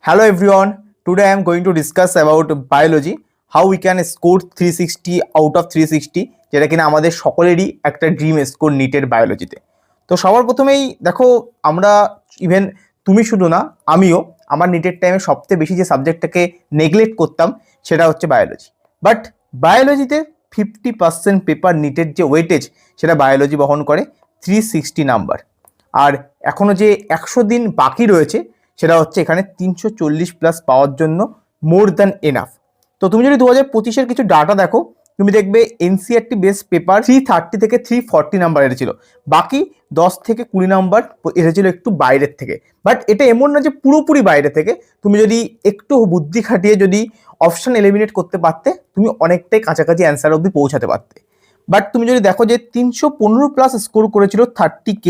Hello everyone, today I am going to discuss about biology, how we can score 360 out of 360 যেটা কিনা আমাদের সকলেরই একটা dream score নিটের বায়োলজিতে। তো সবার প্রথমেই দেখো আমরা ইভেন তুমি শুধু না আমিও আমার নিটের টাইমে সবচেয়ে বেশি যে সাবজেক্টটাকে নেগলেক্ট করতাম সেটা হচ্ছে বায়োলজি। বাট বায়োলজিতে 50% পেপার নিটের যে ওয়েটেজ সেটা বায়োলজি বহন করে 360 নাম্বার। আর এখনো যে 100 দিন বাকি রয়েছে সেটা হচ্ছে এখানে 340+ পাওয়ার জন্য মোর দ্যান এনাফ। তো তুমি যদি 2025-এর কিছু ডাটা দেখো তুমি দেখবে এনসিআরটি বেস পেপার 330 থেকে 340 নাম্বার এসেছিল, বাকি 10 থেকে 20 নাম্বার এসেছিল একটু বাইরের থেকে। বাট এটা এমন না যে পুরোপুরি বাইরে থেকে, তুমি যদি একটু বুদ্ধি খাটিয়ে যদি অপশন এলিমিনেট করতে পারতে তুমি অনেকটাই কাছাকাছি অ্যান্সার অবধি পৌঁছাতে পারতে। বাট তুমি যদি দেখো যে 315+ স্কোর করেছিল 30K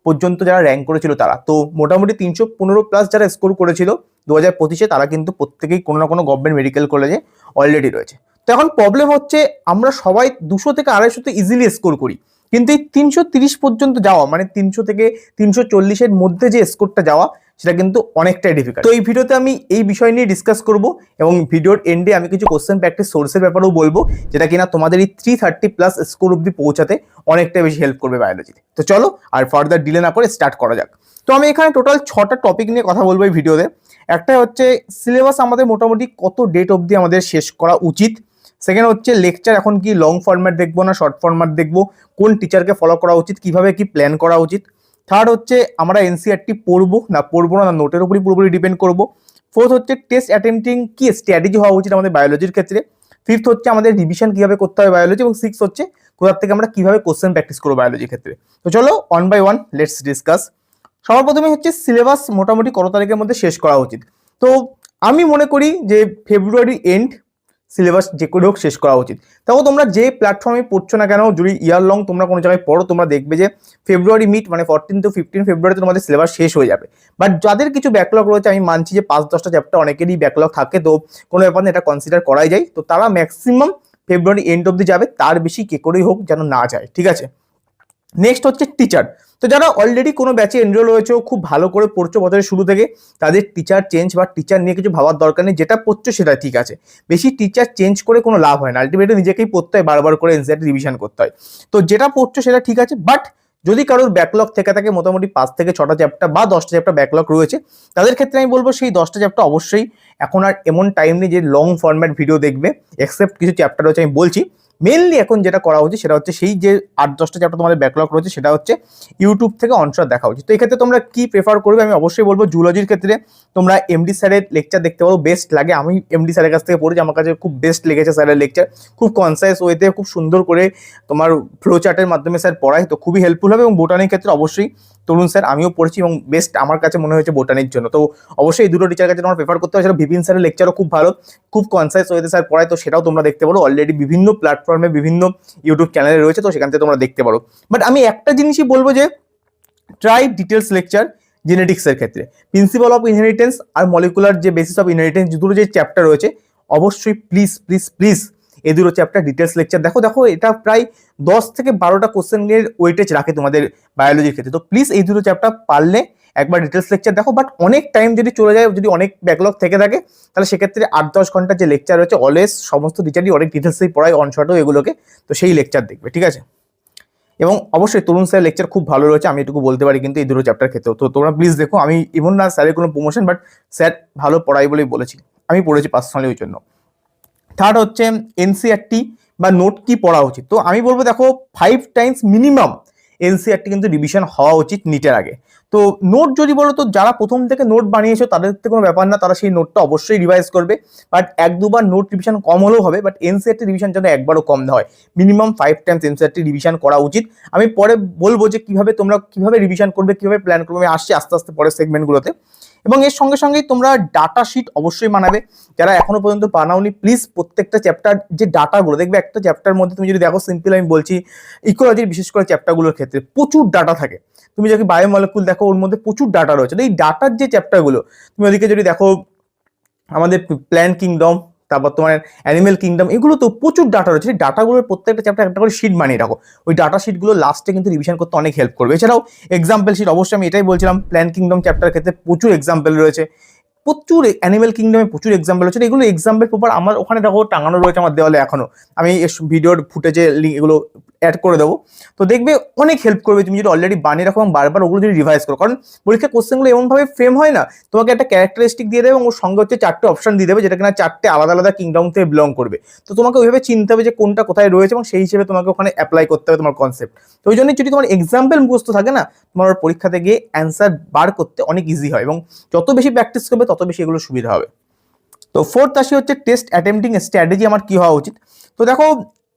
পর্যন্ত যারা র্যাঙ্ক করেছিল তারা, তো মোটামুটি 315+ যারা স্কোর করেছিল 2025-এ তারা কিন্তু প্রত্যেকেই কোনো না কোনো গভর্নমেন্ট মেডিকেল কলেজে অলরেডি রয়েছে। তো এখন প্রবলেম হচ্ছে আমরা সবাই 200 থেকে 250 ইজিলি স্কোর করি, কিন্তু এই 330 পর্যন্ত যাওয়া মানে 300 থেকে 340-এর মধ্যে যে স্কোরটা যাওয়া সেটা কিন্তু অনেকটাই ডিফিকাল্ট। তো এই ভিডিওতে আমি এই বিষয় নিয়ে ডিসকাস করব এবং ভিডিওর এন্ডে আমি কিছু কোশ্চেন প্র্যাকটিস সোর্সের ব্যাপারেও বলবো যেটা কিনা তোমাদের এই 330+ স্কোর অবধি পৌঁছাতে অনেকটা বেশি হেল্প করবে বায়োলজিতে। তো চলো আর ফার্দার ডিলে না করে স্টার্ট করা যাক। তো আমি এখানে টোটাল 6টা টপিক নিয়ে কথা বলবো এই ভিডিওতে। একটা হচ্ছে সিলেবাস আমাদের মোটামুটি কত ডেট অবধি আমাদের শেষ করা উচিত। সেকেন্ড হচ্ছে লেকচার এখন কি লং ফরম্যাট দেখবো না শর্ট ফরম্যাট দেখবো, কোন টিচারকে ফলো করা উচিত, কিভাবে কি প্ল্যান করা উচিত। থার্ড হচ্ছে আমরা এনসিআরটি পড়বো না নোটের উপরই পুরোপুরি ডিপেন্ড করবো। ফোর্থ হচ্ছে টেস্ট অ্যাটেম্পটিং কি স্ট্র্যাটেজি হওয়া উচিত আমাদের বায়োলজির ক্ষেত্রে। ফিফথ হচ্ছে আমাদের রিভিশন কিভাবে করতে হবে বায়োলজি, এবং সিক্স হচ্ছে কোথার থেকে আমরা কিভাবে কোশ্চেন প্র্যাকটিস করবো বায়োলজির ক্ষেত্রে। তো চলো one by one let's discuss. সবার প্রথমে হচ্ছে সিলেবাস মোটামুটি কত তারিখের মধ্যে শেষ করা উচিত। তো আমি মনে করি যে ফেব্রুয়ারি এন্ড সিলেবাস যে করে হোক শেষ করা উচিত। তাও তোমরা যে প্ল্যাটফর্মে পড়ছো না কেন, যদি ইয়ার লং তোমরা কোনো জায়গায় পড়ো তোমরা দেখবে যে ফেব্রুয়ারি মিড মানে 14 to 15 ফেব্রুয়ারিতে তোমাদের সিলেবাস শেষ হয়ে যাবে। বাট যাদের কিছু ব্যাকলগ রয়েছে, আমি মানছি যে 5-10টা চ্যাপ্টার অনেকেরই ব্যাকলগ থাকে, তো কোনো ব্যাপার না, এটা কনসিডার করাই যায়। তো তারা ম্যাক্সিমাম ফেব্রুয়ারি এন্ড অব্দি যাবে, তার বেশি কে করেই হোক যেন না যায়, ঠিক আছে। নেক্সট হচ্ছে টিচার। তো যারা অলরেডি কোনো ব্যাচে এনরোল হয়েছে খুব ভালো করে পড়ছো বছরের শুরু থেকে, তাদের টিচার চেঞ্জ বা টিচার নিয়ে কিছু ভাবার দরকার নেই, যেটা পড়ছো সেটা ঠিক আছে। বেশি টিচার চেঞ্জ করে কোনো লাভ হয় না, আলটিমেটলি নিজেকেই পড়তে হয়, বারবার করে এনসিআরটি রিভিশন করতে হয়। তো যেটা পড়ছো সেটা ঠিক আছে, বাট যদি কারোর ব্যাকলগ থেকে থাকে মোটামুটি 5 থেকে 6টা চ্যাপ্টার বা 10টা চ্যাপ্টার ব্যাকলগ রয়েছে, তাদের ক্ষেত্রে আমি বলবো সেই 10টা চ্যাপ্টার অবশ্যই এখন আর এমন টাইম নেই যে লং ফরম্যাট ভিডিও দেখবে, এক্সেপ্ট কিছু চ্যাপ্টার রয়েছে আমি বলছি। মেনলি এখন যেটা করা উচিত সেটা হচ্ছে সেই যে 8-10টা চ্যাপ্টার তোমাদের ব্যাকলগ রয়েছে সেটা হচ্ছে ইউটিউব থেকে অনশট দেখা উচিত। তো এই ক্ষেত্রে তোমরা কি প্রেফার করবে, আমি অবশ্যই বলবো জুলজির ক্ষেত্রে তোমরা এমডি স্যারের লেকচার দেখতে পারো, বেস্ট লাগে। আমি এমডি স্যারের কাছ থেকে পড়েছি, আমার কাছে খুব বেস্ট লেগেছে স্যারের লেকচার, খুব কনসাইজ ওয়েতে খুব সুন্দর করে তোমার ফ্লো চার্টের মাধ্যমে স্যার পড়ায়, তো খুবই হেল্পফুল হবে। এবং বোটানির ক্ষেত্রে অবশ্যই তরুণ স্যার, আমিও পড়েছি এবং বেস্ট আমার কাছে মনে হয়েছে বোটানির জন্য। তো অবশ্যই এই দুটো টিচার কাছে তোমরা প্রেফার করতে হবে। সেটা বিপিন স্যারের লেকচারও খুব ভালো, খুব কনসাইজ ওয়েতে স্যার পড়ায়, তো সেটাও তোমরা দেখতে পারো। অলরেডি বিভিন্ন প্ল্যাটফর্মে বিভিন্ন ইউটিউব চ্যানেলে রয়েছে, তো সেখান থেকে তোমরা দেখতে পারো। বাট আমি একটা জিনিসই বলবো যে ট্রাই ডিটেলস লেকচার জেনেটিক্সের ক্ষেত্রে। প্রিন্সিপাল অফ ইনহেরিটেন্স আর মলিকুলার যে বেসিস অফ ইনহেরিটেন্স দুটো যে চ্যাপ্টার রয়েছে, অবশ্যই প্লিজ প্লিজ প্লিজ এই দুটো চ্যাপ্টার ডিটেলস লেকচার দেখো। এটা প্রায় 10 থেকে 12টা কোশ্চেনের ওয়েটেজ রাখে তোমাদের বায়োলজির ক্ষেত্রে। তো প্লিজ এই দুটো চ্যাপ্টার পারলে একবার ডিটেলস লেকচার দেখো। বাট অনেক টাইম যদি চলে যায়, যদি অনেক ব্যাকলগ থেকে থাকে, তাহলে সেক্ষেত্রে 8-10 ঘন্টার যে লেকচার রয়েছে অলওয়েজ সমস্ত টিচারই অনেক ডিটেলসেই পড়ায় অনশটও এগুলোকে, তো সেই লেকচার দেখবে, ঠিক আছে। এবং অবশ্যই তরুণ স্যার লেকচার খুব ভালো রয়েছে, আমি এটুকু বলতে পারি কিন্তু এই দুটো চ্যাপ্টার ক্ষেত্রেও। তো তোমরা প্লিজ দেখো, আমি ইভেন না স্যারের কোনো প্রমোশন, বাট স্যার ভালো পড়াই বলেই বলেছি, আমি পড়েছি পার্সোনালি ওই জন্য। থার্ড হচ্ছে এনসিআরটি বা নোট কি পড়া উচিত। তো আমি বলবো দেখো 5 টাইমস মিনিমাম এনসিআরটি কিন্তু রিভিশন হওয়া উচিত নিটের আগে। তো নোট যদি বলো, তো যারা প্রথম থেকে নোট বানিয়েছো তাদের থেকে কোনো ব্যাপার না, তারা সেই নোটটা অবশ্যই রিভাইজ করবে। বাট 1-2বার নোট রিভিশন কম হলেও হবে, বাট এনসিআরটি রিভিশন যেন একবারও কম না হয়। মিনিমাম 5 টাইমস এনসিআরটি রিভিশন করা উচিত। আমি পরে বলবো যে তোমরা কিভাবে রিভিশন করবে, কিভাবে প্ল্যান করবে, আমি আসছি আস্তে আস্তে পরের সেগমেন্টগুলোতে। এবং এর সঙ্গে সঙ্গেই তোমরা ডাটা শিট অবশ্যই বানাবে, যারা এখনো পর্যন্ত বানাওনি প্লিজ প্রত্যেকটা চ্যাপ্টার যে ডাটাগুলো দেখবে, একটা চ্যাপ্টার মধ্যে তুমি যদি দেখো, সিম্পল আমি বলছি ইকোলজির বিশেষ করে চ্যাপ্টারগুলোর ক্ষেত্রে প্রচুর ডাটা থাকে। তুমি যদি বায়োমলিকুল দেখো, ওর মধ্যে প্রচুর ডাটা রয়েছে। এই ডাটার যে চ্যাপ্টারগুলো তুমি ওদিকে যদি দেখো, আমাদের প্ল্যান্ট কিংডম, তারপর তোমার অ্যানিমেল কিংডম, এগুলো তো প্রচুর ডাটা রয়েছে। এই ডাটাগুলোর প্রত্যেকটা চ্যাপ্টার একটা করে শিট বানিয়ে রাখো, ওই ডাটা শিটগুলো লাস্টে কিন্তু রিভিশন করতে অনেক হেল্প করবে। এছাড়াও এক্সাম্পল শিট, অবশ্যই আমি এটাই বলছিলাম, প্ল্যান্ট কিংডম চ্যাপ্টার ক্ষেত্রে প্রচুর এক্সাম্পল রয়েছে। প্রচুর অ্যানিমেল কিংডমে প্রচুর এক্সাম্পল আছে, এগুলো এক্সাম্পল পেপার আমার ওখানে দেখো টাঙানো রয়েছে আমার দেওয়ালে এখনো, আমি ভিডিওর ফুটেজে লিঙ্ক এগুলো অ্যাড করে দেবো। তো দেখবে অনেক হেল্প করবে তুমি যদি অলরেডি বানিয়ে রাখো এবং বারবার ওগুলো যদি রিভাইজ করো, কারণ পরীক্ষার কোশ্চেনগুলো এমনভাবে ফ্রেম হয় না, তোমাকে একটা ক্যারেক্টারিস্টিক দিয়ে দেবে এবং ওর সঙ্গে হচ্ছে 4টে অপশন দিয়ে দেবে যেটা কিনা 4টে আলাদা আলাদা কিংডম থেকে বিলং করবে। তো তোমাকে ওইভাবে চিনতে হবে যে কোনটা কোথায় রয়েছে এবং সেই হিসেবে তোমাকে ওখানে অ্যাপ্লাই করতে হবে তোমার কনসেপ্ট। তো ওই জন্য যদি তোমার এক্সাম্পল মুখস্থ থাকে না, তোমার পরীক্ষাতে গিয়ে অ্যান্সার বার করতে অনেক ইজি হয় এবং যত বেশি প্র্যাকটিস করবে তত বেশি এগুলো সুবিধা হবে। তো ফোর্থ আসি হচ্ছে টেস্ট অ্যাটেম্পটিং স্ট্র্যাটেজি আমার কি হওয়া উচিত। তো দেখো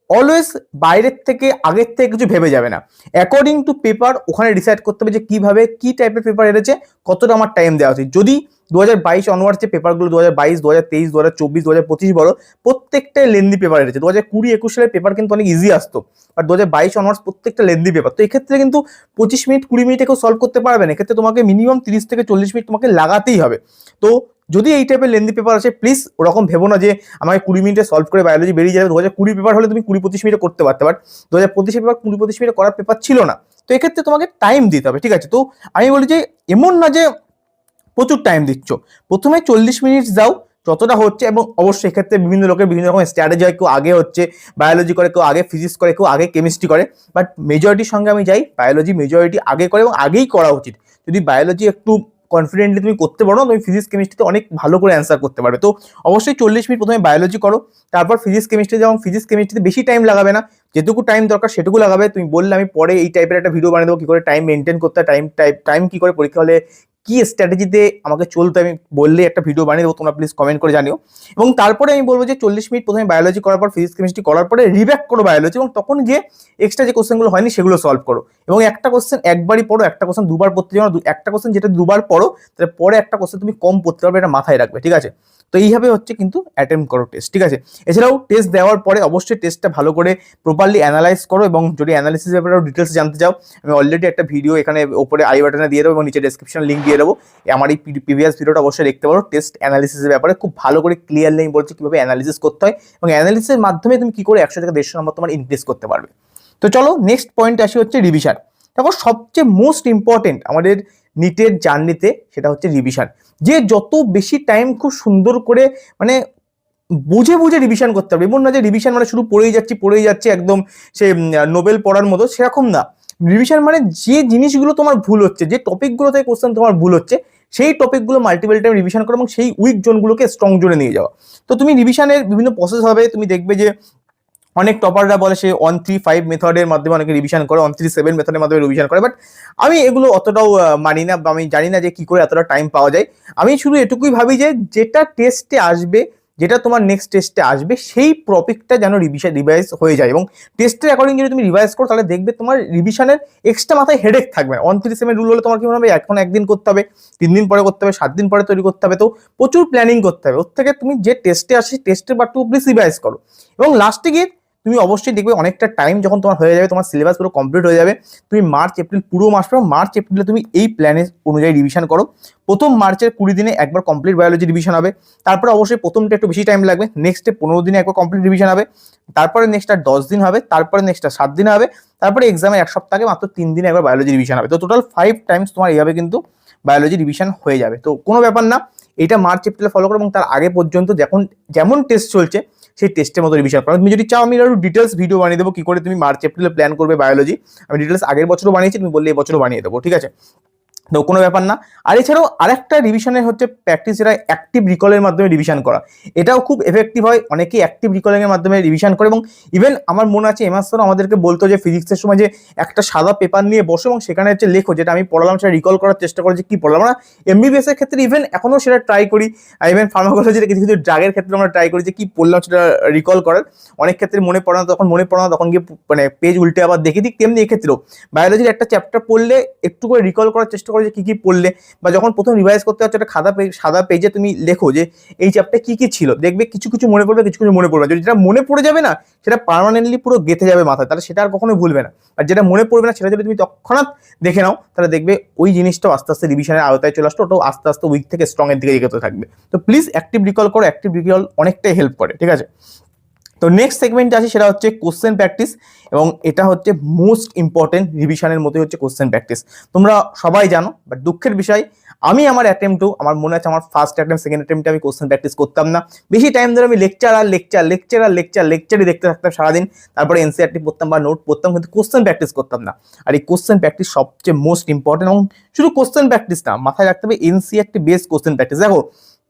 অলওয়েজ বাইরের থেকে আগের থেকে কিছু ভেবে যাবে না, অ্যাকর্ডিং টু পেপার ওখানে ডিসাইড করতে হবে যে কিভাবে কি টাইপের পেপার এসেছে, কতটা আমার টাইম দেওয়া উচিত। যদি 2022 অনওয়ার্ডস যে পেপারগুলো 2022, 2023, 2024, 2025 বলো, প্রত্যেকটাই লেন্দি পেপার এসেছে। 2020-21 সালের পেপার কিন্তু অনেক ইজি আসতো, আর 2022 অনওয়ার্ডস প্রত্যেকটা লেন্দি পেপার। তো এক্ষেত্রে কিন্তু 25 মিনিট 20 মিনিটে কেউ সলভ করতে পারবে না, এক্ষেত্রে তোমাকে মিনিমাম 30 থেকে 40 মিনিট তোমাকে লাগাতেই হবে। তো যদি এই টাইপের লেন্দি পেপার আছে প্লিজ ওরকম ভেবো না যে আমাকে 20 মিনিটে সলভ করে বায়োলজি বেরিয়ে যাবে। 2020 পেপার হলে তুমি 20-25 মিনিটে করতে পারতে, বাট 2025 পেপার 20-25 মিনিটে করার পেপার ছিল না। তো এক্ষেত্রে তোমাকে টাইম দিতে হবে, ঠিক আছে। তো আমি বলি যে এমন না যে প্রচুর টাইম দিচ্ছ, প্রথমে 40 মিনিট যাও যতটা হচ্ছে, এবং অবশ্যই এক্ষেত্রে বিভিন্ন লোকের বিভিন্ন রকম স্ট্র্যাটেজি হয়, কেউ আগে হচ্ছে বায়োলজি করে, কেউ আগে ফিজিক্স করে, কেউ আগে কেমিস্ট্রি করে, বাট মেজরিটির সঙ্গে আমি যাই বায়োলজি মেজরিটি আগে করে এবং আগেই করা উচিত। যদি বায়োলজি একটু কনফিডেন্টলি তুমি করতে পারো, তুমি ফিজিক্স কেমিস্ট্রিতে অনেক ভালো করে অ্যান্সার করতে পারবে। তো অবশ্যই 40 মিনিট প্রথমে বায়োলজি করো, তারপর ফিজিক্স কেমিস্ট্রি, যেমন ফিজিক্স কেমিস্ট্রিতে বেশি টাইম লাগাবে না, যেটুকু টাইম দরকার সেটুকু লাগাবে। তুমি বললে আমি পরে এই টাইপের একটা ভিডিও বানিয়ে দেবো কি করে টাইম মেনটেন করতে হয়, টাইম কি করে পরীক্ষা হলে কি স্ট্র্যাটেজিতে আমাকে চলতে, আমি বললে একটা ভিডিও বানিয়ে দেবো, তোমরা প্লিজ কমেন্ট করে জানিও। এবং তারপরে আমি বলবো যে 40 মিনিট প্রথমে বায়োলজি করার পর ফিজিক্স কেমিস্ট্রি করার পরে রিব্যাক করো বায়োলজি, এবং তখন গিয়ে এক্সট্রা যে কোশ্চেনগুলো হয়নি সেগুলো সলভ করো। এবং একটা কোশ্চেন একবারই পড়ো, একটা কোশ্চেন দুবার পড়তে যাও না, একটা কোশ্চেন যেটা দুবার পড়ো তাহলে পরে একটা কোশ্চেন তুমি কম পড়তে পারবে, এটা মাথায় রাখবে, ঠিক আছে। তো এইভাবে হচ্ছে কিন্তু অ্যাটেম্প করো টেস্ট, ঠিক আছে। এছাড়াও টেস্ট দেওয়ার পরে অবশ্যই টেস্টটা ভালো করে প্রপারলি অ্যানালাইজ করো, এবং যদি অ্যানালিসিস ব্যাপারে ডিটেলস জানতে চাও, আমি অলরেডি একটা ভিডিও এখানে উপরে আই বাটনে দিয়ে দেবো এবং নিচে ডেসক্রিপশন লিঙ্ক দিয়ে দেবো, আমার এই প্রিভিয়াস ভিডিওটা অবশ্যই দেখতে পারো। টেস্ট অ্যানালিসিসের ব্যাপারে খুব ভালো করে ক্লিয়ারলি আমি বলছি কীভাবে অ্যানালিসিস করতে হয়, এবং অ্যানালিসিসের মাধ্যমে তুমি কী করে 100 থেকে 150 নম্বর তোমার ইনক্রিজ করতে পারবে। তো চলো নেক্সট পয়েন্ট আসি হচ্ছে রিভিশন। দেখো সবচেয়ে মোস্ট ইম্পর্টেন্ট আমাদের নিটের জার্নিতে সেটা হচ্ছে রিভিশন। যে যত বেশি টাইম খুব সুন্দর করে মানে বুঝে বুঝে রিভিশন করতে হবে, এমন না যে রিভিশন মানে শুধু পড়েই যাচ্ছি একদম সে নোবেল পড়ার মতো, সেরকম না। রিভিশন মানে যে জিনিসগুলো তোমার ভুল হচ্ছে, যে টপিকগুলো থেকে কোশ্চেন তোমার ভুল হচ্ছে, সেই টপিকগুলো মাল্টিপল টাইম রিভিশন করো এবং সেই উইক জোনগুলোকে স্ট্রং জোনে নিয়ে যাওয়া। তো তুমি রিভিশনের বিভিন্ন প্রসেস হবে, তুমি দেখবে যে অনেক টপাররা বলে সে 1-3-5 মেথডের মাধ্যমে অনেকে রিভিশন করে, 1-3-7 মেথডের মাধ্যমে রিভিশন করে, বাট আমি এগুলো অতটাও মানি না, বা আমি জানি না যে কি করে এতটা টাইম পাওয়া যায়। আমি শুধু এটুকুই ভাবি যে যেটা টেস্টে আসবে, যেটা তোমার নেক্সট টেস্টে আসবে, সেই টপিকটা যেন রিভাইজ হয়ে যায়, এবং টেস্টের অ্যাকর্ডিং যদি তুমি রিভাইজ করো তাহলে দেখবে তোমার রিভিশনের এক্সট্রা মাথায় হেডেক থাকবে না। 1-3-7 রুল হলে তোমার কি হবে, এখন একদিন করতে হবে, 3 দিন পরে করতে হবে, 7 দিন পরে তৈরি করতে হবে, তো প্রচুর প্ল্যানিং করতে হবে। ওর থেকে তুমি যে টেস্টে আসে টেস্টের পার্টটুকু প্লিজ রিভাইজ করো, এবং লাস্টে গিয়ে তুমি অবশ্যই দেখবে অনেকটা টাইম যখন তোমার হয়ে যাবে, তোমার সিলেবাস পুরো কমপ্লিট হয়ে যাবে, তুমি মার্চ এপ্রিল পুরো মাস পাবে, মার্চ এপ্রিলে তুমি এই প্ল্যানের অনুযায়ী রিভিশন করো। প্রথম মার্চের 20 দিনে একবার কমপ্লিট বায়োলজি রিভিশন হবে, তারপরে অবশ্যই প্রথমটা একটু বেশি টাইম লাগবে, নেক্সটে 15 দিনে একবার কমপ্লিট রিভিশন হবে, তারপরে নেক্সটটা 10 দিন হবে, তারপরে নেক্সটটা 7 দিন হবে, তারপরে এক্সামের 1 সপ্তাহে মাত্র 3 দিনে একবার বায়োলজি রিভিশন হবে। তো টোটাল 5 টাইমস তোমার এইভাবে কিন্তু বায়োলজি রিভিশন হয়ে যাবে। তো কোনো ব্যাপার না, এটা মার্চ এপ্রিলে ফলো করো, এবং তার আগে পর্যন্ত যেমন টেস্ট চলছে সেই টেস্টের মতো রিভিশন করো। তুমি যদি চাও আমি আরো ডিটেলস ভিডিও বানিয়ে দেবো কি করে তুমি মার্চ এপ্রিলে প্ল্যান করবে বায়োলজি, আমি ডিটেলস আগের বছরও বানিয়েছি, তুমি বললে এই বছরও বানিয়ে দেবো, ঠিক আছে। তো কোনো ব্যাপার না। আর এছাড়াও আরেকটা রিভিশনের হচ্ছে প্র্যাকটিস, যেটা অ্যাক্টিভ রিকলের মাধ্যমে রিভিশন করা, এটাও খুব এফেক্টিভ হয়। অনেকেই অ্যাক্টিভ রিকলিং এর মাধ্যমে রিভিশন করে, এবং ইভেন আমার মনে আছে এমএস স্যার আমাদেরকে বলতো যে ফিজিক্সের সময় যে একটা সাদা পেপার নিয়ে বসো এবং সেখানে হচ্ছে লেখো যেটা আমি পড়ালাম সেটা রিকল করার চেষ্টা করে যে কি পড়লাম। আমরা এমবিবিএস এর ক্ষেত্রে ইভেন এখনো সেটা ট্রাই করি, ইভেন ফার্মাকোলজিতে কিছু কিছু ড্রাগের ক্ষেত্রে আমরা ট্রাই করি যে কি পড়লাম সেটা রিকল করার। অনেক ক্ষেত্রে মনে পড়ে না, তখন গিয়ে মানে পেজ উল্টে আবার দেখি। ঠিক তেমনি এক্ষেত্রেও বায়োলজির একটা চ্যাপ্টার পড়লে একটু করে রিকল করার চেষ্টা করে যে কি কি পড়লে, বা যখন প্রথম রিভাইজ করতে হচ্ছে একটা সাদা পেজে তুমি লেখো যে এই চ্যাপ্টারে কি কি ছিল, দেখবে কিছু কিছু মনে পড়বে, কিছু কিছু মনে পড়বে। যদি যেটা মনে পড়ে যাবে না সেটা পার্মানেন্টলি পুরো গেঁথে যাবে মাথায়, তাহলে সেটা আর কখনোই ভুলবে না। আর যেটা মনে পড়বে না সেটা যদি তুমি তৎক্ষণাৎ দেখে নাও, তাহলে দেখবে ওই জিনিসটাও আস্তে আস্তে রিভিশনের আওতায় চলে আসতো, ওটাও আস্তে আস্তে উইক থেকে স্ট্রং এর দিকে এগোতে থাকবে। তো প্লিজ অ্যাক্টিভ রিকল করো, অ্যাক্টিভ রিকল অনেকটাই হেল্প করে, ঠিক আছে। তো নেক্সট সেগমেন্টে আসি, সেটা হচ্ছে কোশ্চেন প্র্যাকটিস, এবং এটা হচ্ছে মোস্ট ইম্পর্টেন্ট রিভিশনের মধ্যে হচ্ছে কোশ্চেন প্র্যাকটিস। তোমরা সবাই জানো, বাট দুঃখের বিষয় আমি আমার অ্যাটেম্পটও, আমার মনে আছে আমার ফার্স্ট অ্যাটেম্প সেকেন্ড অ্যাটেম্পটে আমি কোশ্চেন প্র্যাকটিস করতাম না। বেশি টাইম ধরে আমি লেকচারই দেখতে থাকতাম সারাদিন, তারপরে এনসিআরটি পড়তাম বা নোট পড়তাম, কিন্তু কোশ্চেন প্র্যাকটিস করতাম না। আর এই কোশ্চেন প্র্যাকটিস সবচেয়ে মোস্ট ইম্পর্টেন্ট, এবং শুধু কোশ্চেন প্র্যাকটিস না, মাথায় রাখতে হবে এনসিআরটি বেস কোশ্চেন প্র্যাকটিস। দেখো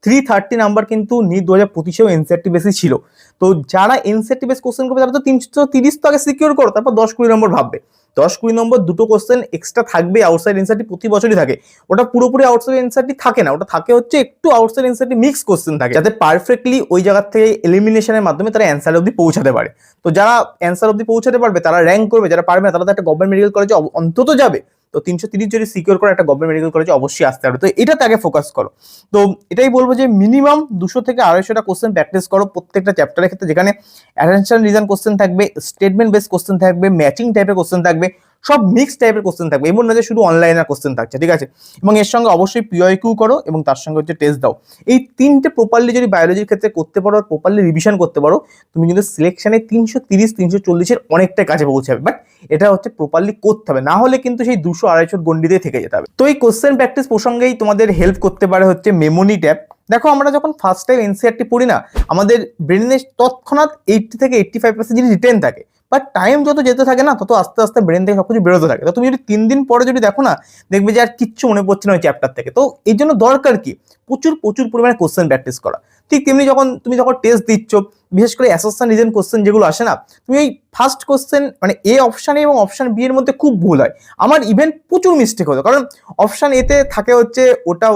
330 নাম্বার কিন্তু নিট 2025-এও এনসিআরটি বেসই ছিল। তো যারা এনসিআরটি বেস কোশ্চেন করবে তারা তো 330 তো আগে সিকিউর করো, তারপর 10-20 নম্বর ভাববে। 10-20 নম্বর দুটো কোশ্চেন এক্সট্রা থাকবে, আউটসাইড এনসিআরটি প্রতি বছরই থাকে। ওটা পুরোপুরি আউটসাইড এনসিআরটি থাকে না, ওটা থাকে হচ্ছে একটু আউটসাইড এনসিআরটি মিক্স কোশ্চেন থাকে, যাতে পারফেক্টলি ওই জায়গা থেকে এলিমিনেশনের মাধ্যমে তারা অ্যান্সার অবধি পৌঁছাতে পারে। তো যারা অ্যান্সার অবধি পৌঁছাতে পারবে তারা র্যাঙ্ক করবে, যারা পারবে না তারা তো একটা গভর্নমেন্ট মেডিকেল কলেজে অন্তত যাবে। তো 330 যদি সিকিউর করে একটা গভর্নমেন্ট মেডিকেল কলেজে অবশ্যই আসতে হবে। তো এটাতে আগে ফোকাস করো। তো এটাই বলবো যে মিনিমাম 200 থেকে 250টা কোশ্চেন প্র্যাকটিস করো প্রত্যেকটা চ্যাপ্টারের ক্ষেত্রে, যেখানে অ্যাটেনশন রিজন কোশ্চেন থাকবে, স্টেটমেন্ট বেস কোশ্চেন থাকবে, ম্যাচিং টাইপের কোশ্চেন থাকবে, সব মিক্স টাইপের কোশ্চেন থাকবে। এমন না যে শুধু অনলাইনের কোশ্চেন থাকছে, ঠিক আছে। এবং এর সঙ্গে অবশ্যই পিওয়াইকিউ করো, এবং তার সঙ্গে হচ্ছে টেস্ট দাও। এই তিনটে প্রপারলি যদি বায়োলজির ক্ষেত্রে করতে পারো, প্রপারলি রিভিশন করতে পারো, তুমি কিন্তু সিলেকশনে 330-340-এর অনেকটা কাছে পৌঁছাবে। বাট এটা হচ্ছে প্রপারলি করতে হবে, না হলে কিন্তু সেই 200-250 গন্ডিতে থেকে যেতে হবে। তো এই কোশ্চেন প্র্যাকটিস প্রসঙ্গেই তোমাদের হেল্প করতে পারে হচ্ছে মেমোনি ট্যাব। দেখো আমরা যখন ফার্স্ট টাইম এনসিআরটি পড়ি না, আমাদের ব্রেনে তৎক্ষণাৎ 80 থেকে 85% জিনিস রিটেন থাকে। বাট টাইম যত যেতে থাকে না, তত আস্তে আস্তে ব্রেন থেকে সবকিছু বেরোতে থাকে। তো তুমি যদি 3 দিন পরে যদি দেখো না, দেখবে যে আর কিচ্ছু মনে পড়ছে না ওই চ্যাপ্টার থেকে। তো এই জন্য দরকার কি, প্রচুর পরিমাণে কোশ্চেন প্র্যাকটিস করা। ঠিক তেমনি তুমি যখন টেস্ট দিচ্ছ, বিশেষ করে অ্যাসারশন রিজন কোশ্চেন যেগুলো আসে না, তুমি এই ফার্স্ট কোশ্চেন মানে এ অপশন এ এবং অপশন বি এর মধ্যে খুব ভুল হয়। আমার ইভেন প্রচুর মিস্টেক হতো, কারণ অপশন এতে থাকে হচ্ছে ওটা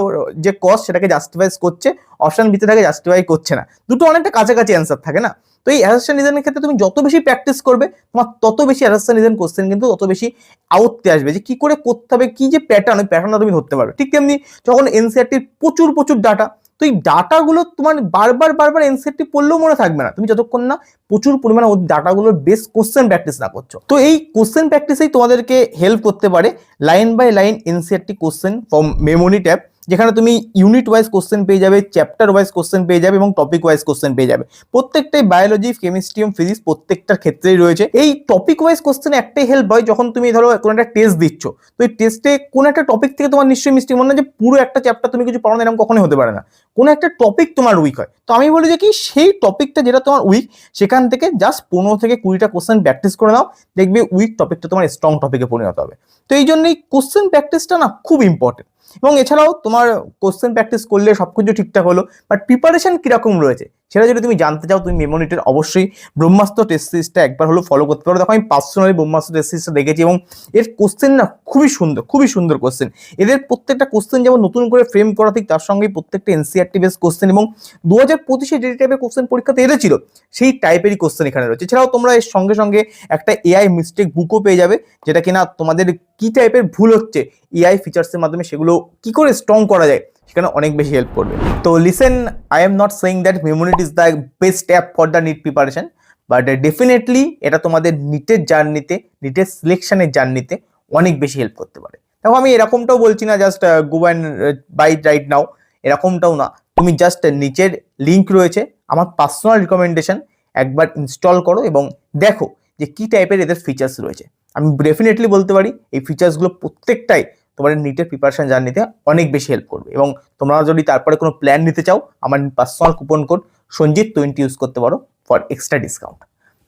যে কজ সেটাকে জাস্টিফাই করছে, অপশন বিতে থাকে জাস্টিফাই করছে না। দুটো অনেকটা কাছাকাছি অ্যান্সার থাকে না। তো এই অ্যাসারশন রিজনের ক্ষেত্রে তুমি যত বেশি প্র্যাকটিস করবে, তোমার তত বেশি অ্যাসারশন রিজন কোশ্চেন কিন্তু তত বেশি আউটতে আসবে, যে কি করে করতে হবে, কি যে প্যাটার্ন, ওই প্যাটার্নটা তুমি ধরতে পারবে। ঠিক তেমনি যখন এনসিআরটির প্রচুর ডাটা, তো এই ডাটাগুলো তোমার বারবার এনসিআরটি পড়লেও মনে থাকবে না, তুমি যতক্ষণ না প্রচুর পরিমাণে ওই ডাটাগুলোর বেস কোশ্চেন প্র্যাকটিস না করছো। তো এই কোশ্চেন প্র্যাকটিসেই তোমাদেরকে হেল্প করতে পারে line by line NCERT question from memory tab, যেখানে তুমি ইউনিট ওয়াইজ কোশ্চেন পেয়ে যাবে, চ্যাপ্টার ওয়াইজ কোশ্চেন পেয়ে যাবে, এবং টপিক ওয়াইজ কোশ্চেন পেয়ে যাবে। প্রত্যেকটাই বায়োলজি, কেমিস্ট্রি এবং ফিজিক্স প্রত্যেকটার ক্ষেত্রেই রয়েছে। এই টপিক ওয়াইজ কোশ্চেন একটাই হেল্প হয়, যখন তুমি ধরো কোনো একটা টেস্ট দিচ্ছ, তো এই টেস্টে কোনো একটা টপিক থেকে তোমার নিশ্চয়ই মিস্টেক, মনে হয় যে পুরো একটা চ্যাপ্টার তুমি কিছু পড়ো না, এরকম কখনোই হতে পারে না। কোনো একটা টপিক তোমার উইক হয়, তো আমি বলি যে কি সেই টপিকটা যেটা তোমার উইক, সেখান থেকে জাস্ট 15 থেকে 20টা কোশ্চেন প্র্যাকটিস করে নাও, দেখবে উইক টপিকটা তোমার স্ট্রং টপিকে পরিণত হবে। তো এই জন্যই কোশ্চেন প্র্যাকটিসটা না খুব ইম্পর্টেন্ট। এবং এছাড়াও তোমার কোশ্চেন প্র্যাকটিস করলে সবকিছু ঠিকঠাক হলো, বাট প্রিপারেশন কিরকম রয়েছে সেটা যদি তুমি জানতে চাও, তুমি মেমোনিটের অবশ্যই ব্রহ্মাস্ত্র টেস্ট সিরিজটা একবার হলো ফলো করতে পারো। দেখো আমি পার্সোনালি ব্রহ্মাস্ত্র টেস্ট সিরিজটা দেখেছি, এবং এর কোশ্চেন না খুবই সুন্দর কোশ্চেন। এদের প্রত্যেকটা কোশ্চেন যেমন নতুন করে ফ্রেম করা, ঠিক তার সঙ্গে প্রত্যেকটা এনসিআরটি বেস কোশ্চেন, এবং 2025-এ যে টাইপের কোশ্চেন পরীক্ষাতে এসেছিল সেই টাইপেরই কোশ্চেন এখানে রয়েছে। এছাড়াও তোমরা এর সঙ্গে একটা এআই মিস্টেক বুকও পেয়ে যাবে, যেটা কিনা তোমাদের কি টাইপের ভুল হচ্ছে এআই ফিচার্সের মাধ্যমে সেগুলো কি করে স্ট্রং করা যায় সেখানে অনেক বেশি হেল্প করবে। তো listen, I am not saying that Memonit is the best app for the NEET preparation, but definitely এটা তোমাদের নিটের জার্নিতে, নিটের সিলেকশনের জার্নিতে অনেক বেশি হেল্প করতে পারে। দেখো আমি এরকমটাও বলছি না just go and buy right now, এরকমটাও না। তুমি জাস্ট নিচের লিঙ্ক রয়েছে, আমার পার্সোনাল রিকমেন্ডেশন, একবার ইনস্টল করো এবং দেখো যে কি টাইপের এদের ফিচার্স রয়েছে। আমি ডেফিনেটলি বলতে পারি এই ফিচার্সগুলো প্রত্যেকটাই তোমাদের নিটের প্রিপারেশন জার্নিতে অনেক বেশি হেল্প করবে। এবং তোমরা যদি তারপরে কোনো প্ল্যান নিতে চাও, আমার পার্সোনাল কুপন কোড সঞ্জিত20 ইউজ করতে পারো ফর এক্সট্রা ডিসকাউন্ট।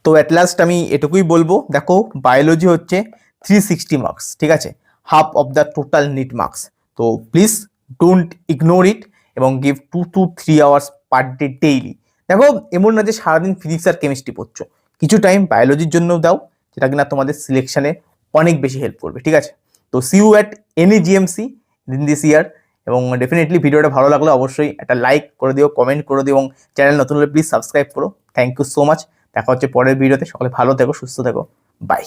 তো অ্যাট লাস্ট আমি এটুকুই বলবো, দেখো বায়োলজি হচ্ছে 360 মার্কস, ঠিক আছে, half of the total NEET marks. তো প্লিজ ডোন্ট ইগনোর ইট, এবং give 2 to 3 hours per day daily. দেখো এমন না যে সারাদিন ফিজিক্স আর কেমিস্ট্রি পড়ছো, কিছু টাইম বায়োলজির জন্য দাও, যেটা কিনা তোমাদের সিলেকশনে অনেক বেশি হেল্প করবে, ঠিক আছে। তো see you at any GMC in this year. এবং ডেফিনেটলি ভিডিওটা ভালো লাগলে অবশ্যই একটা লাইক করে দিও, কমেন্ট করে দিও, এবং চ্যানেল নতুন হলে প্লিজ সাবস্ক্রাইব করো। Thank you so much. দেখা হচ্ছে পরের ভিডিওতে। সকলে ভালো থেকো, সুস্থ থেকো, বাই।